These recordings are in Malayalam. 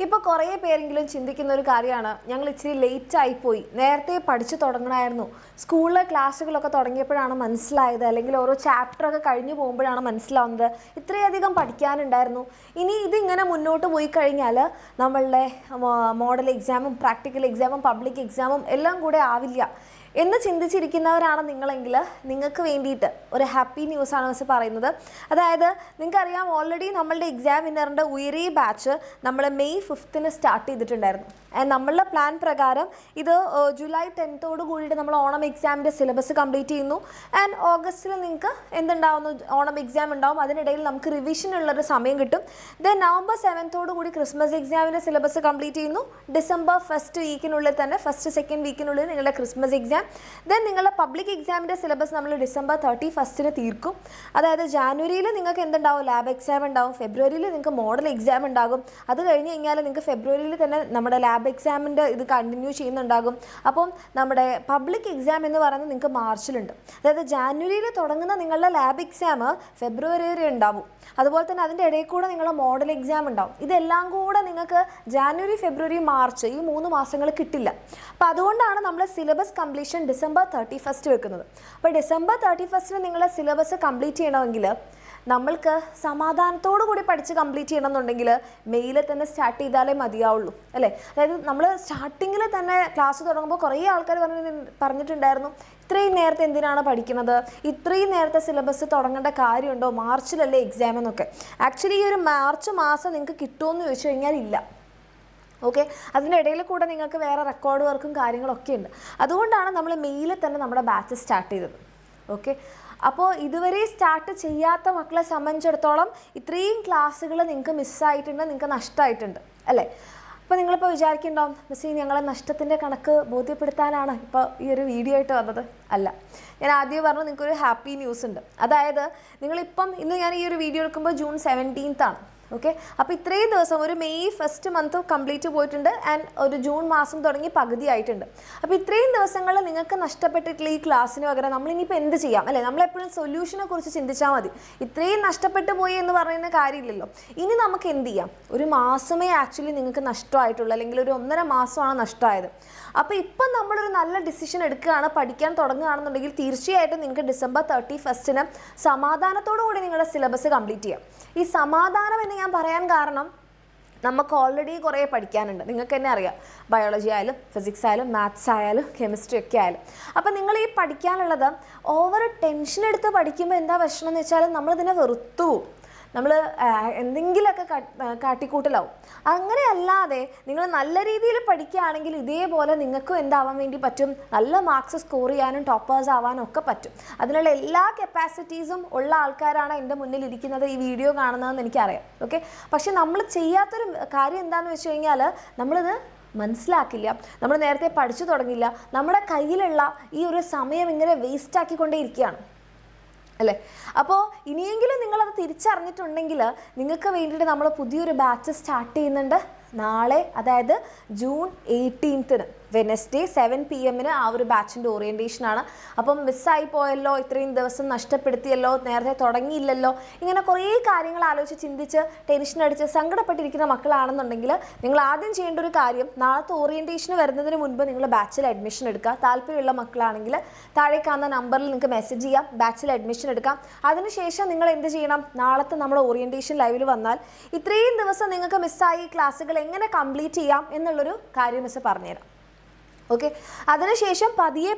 ഇപ്പോൾ കുറേ പേരെങ്കിലും ചിന്തിക്കുന്ന ഒരു കാര്യമാണ്, ഞങ്ങൾ ഇച്ചിരി ലേറ്റ് ആയിപ്പോയി, നേരത്തെ പഠിച്ചു തുടങ്ങണമായിരുന്നു, സ്കൂളിലെ ക്ലാസ്സുകളൊക്കെ തുടങ്ങിയപ്പോഴാണ് മനസ്സിലായത്, അല്ലെങ്കിൽ ഓരോ ചാപ്റ്ററൊക്കെ കഴിഞ്ഞു പോകുമ്പോഴാണ് മനസ്സിലാവുന്നത് ഇത്രയധികം പഠിക്കാനുണ്ടായിരുന്നു. ഇനി ഇതിങ്ങനെ മുന്നോട്ട് പോയി കഴിഞ്ഞാൽ നമ്മളുടെ മോഡൽ എക്സാമും പ്രാക്ടിക്കൽ എക്സാമും പബ്ലിക് എക്സാമും എല്ലാം കൂടെ ആവില്ല എന്ന് ചിന്തിച്ചിരിക്കുന്നവരാണ് നിങ്ങളെങ്കിൽ നിങ്ങൾക്ക് വേണ്ടിയിട്ട് ഒരു ഹാപ്പി ന്യൂസാണ് മിസ് പറയുന്നത്. അതായത് നിങ്ങൾക്കറിയാം, ഓൾറെഡി നമ്മളുടെ എക്സാം വിന്നറിൻ്റെ ഉയരേ ബാച്ച് നമ്മൾ മെയ് 5 സ്റ്റാർട്ട് ചെയ്തിട്ടുണ്ടായിരുന്നു. നമ്മളുടെ പ്ലാൻ പ്രകാരം ഇത് ജൂലൈ 10 കൂടിയിട്ട് നമ്മൾ ഓണം എക്സാമിൻ്റെ സിലബസ് കംപ്ലീറ്റ് ചെയ്യുന്നു. ആൻഡ് ഓഗസ്റ്റിൽ നിങ്ങൾക്ക് എന്തുണ്ടാവുന്നു, ഓണം എക്സാം ഉണ്ടാവും. അതിനിടയിൽ നമുക്ക് റിവിഷനുള്ളൊരു സമയം കിട്ടും. ദെൻ നവംബർ 7 കൂടി ക്രിസ്മസ് എക്സാമിൻ്റെ സിലബസ് കംപ്ലീറ്റ് ചെയ്യുന്നു. ഡിസംബർ 1 വീക്കിനുള്ളിൽ തന്നെ 1-2 വീക്കിനുള്ളിൽ നിങ്ങളുടെ ക്രിസ്മസ് എക്സാം. ദെൻ നിങ്ങളുടെ പബ്ലിക് എക്സാമിൻ്റെ സിലബസ് നമ്മൾ ഡിസംബർ 31 തീർക്കും. അതായത് ജാനുവരിയിൽ നിങ്ങൾക്ക് എന്തുണ്ടാവും, ലാബ് എക്സാം ഉണ്ടാവും. ഫെബ്രുവരിയിൽ നിങ്ങൾക്ക് മോഡൽ എക്സാം ഉണ്ടാകും. അത് കഴിഞ്ഞ് കഴിഞ്ഞാൽ നിങ്ങൾക്ക് ഫെബ്രുവരിയിൽ തന്നെ നമ്മുടെ ലാബ് എക്സാമിൻ്റെ ഇത് കണ്ടിന്യൂ ചെയ്യുന്നുണ്ടാകും. അപ്പം നമ്മുടെ പബ്ലിക് എക്സാം എന്ന് പറയുന്നത് നിങ്ങൾക്ക് മാർച്ചിലുണ്ട്. അതായത് ജാനുവരിയിൽ തുടങ്ങുന്ന നിങ്ങളുടെ ലാബ് എക്സാം ഫെബ്രുവരി വരെ ഉണ്ടാവും. അതുപോലെ തന്നെ അതിൻ്റെ ഇടയിൽ കൂടെ നിങ്ങളുടെ മോഡൽ എക്സാം ഉണ്ടാവും. ഇതെല്ലാം കൂടെ നിങ്ങൾക്ക് ജാനുവരി, ഫെബ്രുവരി, മാർച്ച് ഈ 3 മാസങ്ങൾ കിട്ടില്ല. അപ്പോൾ അതുകൊണ്ടാണ് നമ്മൾ സിലബസ് കംപ്ലീഷൻ ഡിസംബർ 31 വെക്കുന്നത്. അപ്പോൾ ഡിസംബർ 31 നിങ്ങളുടെ സിലബസ് കംപ്ലീറ്റ് ചെയ്യണമെങ്കിൽ നമ്മൾക്ക് സമാധാനത്തോടു കൂടി പഠിച്ച് കംപ്ലീറ്റ് ചെയ്യണമെന്നുണ്ടെങ്കിൽ മെയ്യിൽ തന്നെ സ്റ്റാർട്ട് ചെയ്താലേ മതിയാവുള്ളൂ, അല്ലേ? അതായത് നമ്മൾ സ്റ്റാർട്ടിങ്ങിൽ തന്നെ ക്ലാസ് തുടങ്ങുമ്പോൾ കുറേ ആൾക്കാർ പറഞ്ഞിട്ടുണ്ടായിരുന്നു, ഇത്രയും നേരത്തെ എന്തിനാണ് പഠിക്കുന്നത്, ഇത്രയും നേരത്തെ സിലബസ് തുടങ്ങേണ്ട കാര്യമുണ്ടോ, മാർച്ചിലല്ലേ എക്സാം എന്നൊക്കെ. ആക്ച്വലി ഈ ഒരു മാർച്ച് മാസം നിങ്ങൾക്ക് കിട്ടുമെന്ന് ചോദിച്ചു കഴിഞ്ഞാൽ ഇല്ല. ഓക്കെ, അതിൻ്റെ ഇടയിൽ കൂടെ നിങ്ങൾക്ക് വേറെ റെക്കോർഡ് വർക്കും കാര്യങ്ങളൊക്കെ ഉണ്ട്. അതുകൊണ്ടാണ് നമ്മൾ മെയ്യിൽ തന്നെ നമ്മുടെ ബാച്ച് സ്റ്റാർട്ട് ചെയ്തത്. ഓക്കെ, അപ്പോൾ ഇതുവരെ സ്റ്റാർട്ട് ചെയ്യാത്ത മക്കളെ സംബന്ധിച്ചിടത്തോളം ഇത്രയും ക്ലാസ്സുകൾ നിങ്ങൾക്ക് മിസ്സായിട്ടുണ്ട്, നിങ്ങൾക്ക് നഷ്ടമായിട്ടുണ്ട്, അല്ലേ? അപ്പോൾ നിങ്ങളിപ്പോൾ വിചാരിക്കുന്നുണ്ടാവും, മിസ് ഞങ്ങളെ നഷ്ടത്തിൻ്റെ കണക്ക് ബോധ്യപ്പെടുത്താനാണ് ഇപ്പോൾ ഈ ഒരു വീഡിയോ ആയിട്ട് വന്നത്. അല്ല, ഞാൻ ആദ്യം പറഞ്ഞു നിങ്ങൾക്കൊരു ഹാപ്പി ന്യൂസ് ഉണ്ട്. അതായത് നിങ്ങളിപ്പം ഇന്ന് ഞാൻ ഈ ഒരു വീഡിയോ എടുക്കുമ്പോൾ ജൂൺ 17 ഓക്കെ, അപ്പോൾ ഇത്രയും ദിവസം ഒരു മെയ് 1 മന്ത് കംപ്ലീറ്റ് പോയിട്ടുണ്ട്. ആൻഡ് ഒരു ജൂൺ മാസം തുടങ്ങി പകുതി ആയിട്ടുണ്ട്. അപ്പോൾ ഇത്രയും ദിവസങ്ങളിൽ നിങ്ങൾക്ക് നഷ്ടപ്പെട്ടിട്ടുള്ള ഈ ക്ലാസ്സിന് പകരം നമ്മളിനിയിപ്പോൾ എന്ത് ചെയ്യാം, അല്ലേ? നമ്മളെപ്പോഴും സൊല്യൂഷനെ കുറിച്ച് ചിന്തിച്ചാൽ മതി. ഇത്രയും നഷ്ടപ്പെട്ടു പോയി എന്ന് പറയുന്ന കാര്യമില്ലല്ലോ. ഇനി നമുക്ക് എന്ത് ചെയ്യാം? ഒരു മാസമേ ആക്ച്വലി നിങ്ങൾക്ക് നഷ്ടമായിട്ടുള്ളൂ, അല്ലെങ്കിൽ ഒരു 1.5 മാസമാണ് നഷ്ടമായത്. അപ്പോൾ ഇപ്പം നമ്മളൊരു നല്ല ഡിസിഷൻ എടുക്കുകയാണ്, പഠിക്കാൻ തുടങ്ങുകയാണെന്നുണ്ടെങ്കിൽ തീർച്ചയായിട്ടും നിങ്ങൾക്ക് ഡിസംബർ 31 സമാധാനത്തോടു കൂടി നിങ്ങളുടെ സിലബസ് കംപ്ലീറ്റ് ചെയ്യാം. ഈ സമാധാനം എന്ന് ഞാൻ പറയാൻ കാരണം, നമുക്ക് ഓൾറെഡി കുറേ പഠിക്കാനുണ്ട്. നിങ്ങൾക്ക് തന്നെ അറിയാം, ബയോളജി ആയാലും ഫിസിക്സ് ആയാലും മാത്സ് ആയാലും കെമിസ്ട്രി ഒക്കെ ആയാലും. അപ്പോൾ നിങ്ങൾ ഈ പഠിക്കാനുള്ളത് ഓവർ ടെൻഷൻ എടുത്ത് പഠിക്കുമ്പോൾ എന്താ പ്രശ്നം എന്ന് വെച്ചാൽ നമ്മളിതിനെ വെറുത്തു പോവും, നമ്മൾ എന്തെങ്കിലുമൊക്കെ കാട്ടിക്കൂട്ടലാവും. അങ്ങനെ അല്ലാതെ നിങ്ങൾ നല്ല രീതിയിൽ പഠിക്കുകയാണെങ്കിൽ ഇതേപോലെ നിങ്ങൾക്കും എന്താവാൻ വേണ്ടി പറ്റും, നല്ല മാർക്സ് സ്കോർ ചെയ്യാനും ടോപ്പേഴ്സ് ആവാനും ഒക്കെ പറ്റും. അതിനുള്ള എല്ലാ കപ്പാസിറ്റീസും ഉള്ള ആൾക്കാരാണ് എൻ്റെ മുന്നിൽ ഇരിക്കുന്നത്, ഈ വീഡിയോ കാണുന്നതെന്ന് എനിക്കറിയാം. ഓക്കെ, പക്ഷെ നമ്മൾ ചെയ്യാത്തൊരു കാര്യം എന്താണെന്ന് വെച്ച് കഴിഞ്ഞാൽ നമ്മളിത് മനസ്സിലാക്കില്ല, നമ്മൾ നേരത്തെ പഠിച്ചു തുടങ്ങില്ല, നമ്മുടെ കയ്യിലുള്ള ഈ ഒരു സമയം ഇങ്ങനെ വേസ്റ്റ് ആക്കിക്കൊണ്ടേ ഇരിക്കുകയാണ്, അല്ലേ? അപ്പോൾ ഇനിയെങ്കിലും നിങ്ങളത് തിരിച്ചറിഞ്ഞിട്ടുണ്ടെങ്കിൽ നിങ്ങൾക്ക് വേണ്ടിയിട്ട് നമ്മൾ പുതിയൊരു ബാച്ച് സ്റ്റാർട്ട് ചെയ്യുന്നുണ്ട് നാളെ. അതായത് ജൂൺ 18 വെനസ്ഡേ 7 PM ആ ഒരു ബാച്ചിൻ്റെ ഓറിയൻറ്റേഷനാണ്. അപ്പം മിസ്സായി പോയല്ലോ, ഇത്രയും ദിവസം നഷ്ടപ്പെടുത്തിയല്ലോ, നേരത്തെ തുടങ്ങിയില്ലല്ലോ, ഇങ്ങനെ കുറേ കാര്യങ്ങൾ ആലോചിച്ച് ചിന്തിച്ച് ടെൻഷൻ അടിച്ച് സങ്കടപ്പെട്ടിരിക്കുന്ന മക്കളാണെന്നുണ്ടെങ്കിൽ നിങ്ങൾ ആദ്യം ചെയ്യേണ്ട ഒരു കാര്യം, നാളത്തെ ഓറിയൻറ്റേഷന് വരുന്നതിന് മുൻപ് നിങ്ങൾ ബാച്ചിൽ അഡ്മിഷൻ എടുക്കുക. താല്പര്യമുള്ള മക്കളാണെങ്കിൽ താഴെ കാണുന്ന നമ്പറിൽ നിങ്ങൾക്ക് മെസ്സേജ് ചെയ്യാം, ബാച്ചിൽ അഡ്മിഷൻ എടുക്കാം. അതിനുശേഷം നിങ്ങൾ എന്ത് ചെയ്യണം, നാളത്തെ നമ്മുടെ ഓറിയൻറ്റേഷൻ ലൈവിൽ വന്നാൽ ഇത്രയും ദിവസം നിങ്ങൾക്ക് മിസ്സായി ക്ലാസ്സുകൾ എങ്ങനെ കംപ്ലീറ്റ് ചെയ്യാം എന്നുള്ളൊരു കാര്യം മിസ് പറഞ്ഞുതരാം. ഓക്കെ, അതിനുശേഷം പതിയെ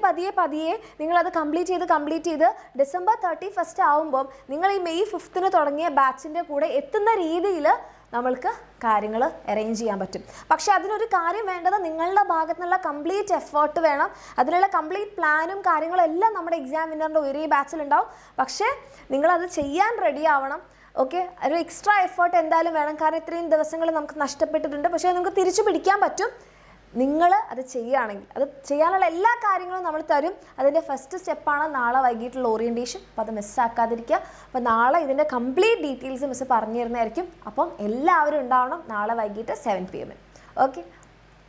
നിങ്ങളത് കംപ്ലീറ്റ് ചെയ്ത് ഡിസംബർ 31 ആവുമ്പം നിങ്ങൾ ഈ മെയ് 5 തുടങ്ങിയ ബാച്ചിൻ്റെ കൂടെ എത്തുന്ന രീതിയിൽ നമ്മൾക്ക് കാര്യങ്ങൾ അറേഞ്ച് ചെയ്യാൻ പറ്റും. പക്ഷേ അതിനൊരു കാര്യം വേണ്ടത്, നിങ്ങളുടെ ഭാഗത്തു നിന്നുള്ള കംപ്ലീറ്റ് എഫേർട്ട് വേണം. അതിനുള്ള കംപ്ലീറ്റ് പ്ലാനും കാര്യങ്ങളും എല്ലാം നമ്മുടെ എക്സാം വിന്നറിൻ്റെ ഒരേ ബാച്ചിലുണ്ടാവും. പക്ഷേ നിങ്ങളത് ചെയ്യാൻ റെഡി ആവണം. ഓക്കെ, ഒരു എക്സ്ട്രാ എഫേർട്ട് എന്തായാലും വേണം. കാരണം ഇത്രയും ദിവസങ്ങൾ നമുക്ക് നഷ്ടപ്പെട്ടിട്ടുണ്ട്, പക്ഷേ അത് നമുക്ക് തിരിച്ചു പിടിക്കാൻ പറ്റും നിങ്ങൾ അത് ചെയ്യുകയാണെങ്കിൽ. അത് ചെയ്യാനുള്ള എല്ലാ കാര്യങ്ങളും നമ്മൾ തരും. അതിൻ്റെ ഫസ്റ്റ് സ്റ്റെപ്പാണ് നാളെ വൈകിട്ടുള്ള ഓറിയൻറ്റേഷൻ. അപ്പോൾ അത് മിസ്സാക്കാതിരിക്കുക. അപ്പോൾ നാളെ ഇതിൻ്റെ കംപ്ലീറ്റ് ഡീറ്റെയിൽസ് മിസ് പറഞ്ഞു തരുന്നതായിരിക്കും. അപ്പം എല്ലാവരും ഉണ്ടാവണം നാളെ വൈകിട്ട് 7 PM. ഓക്കെ.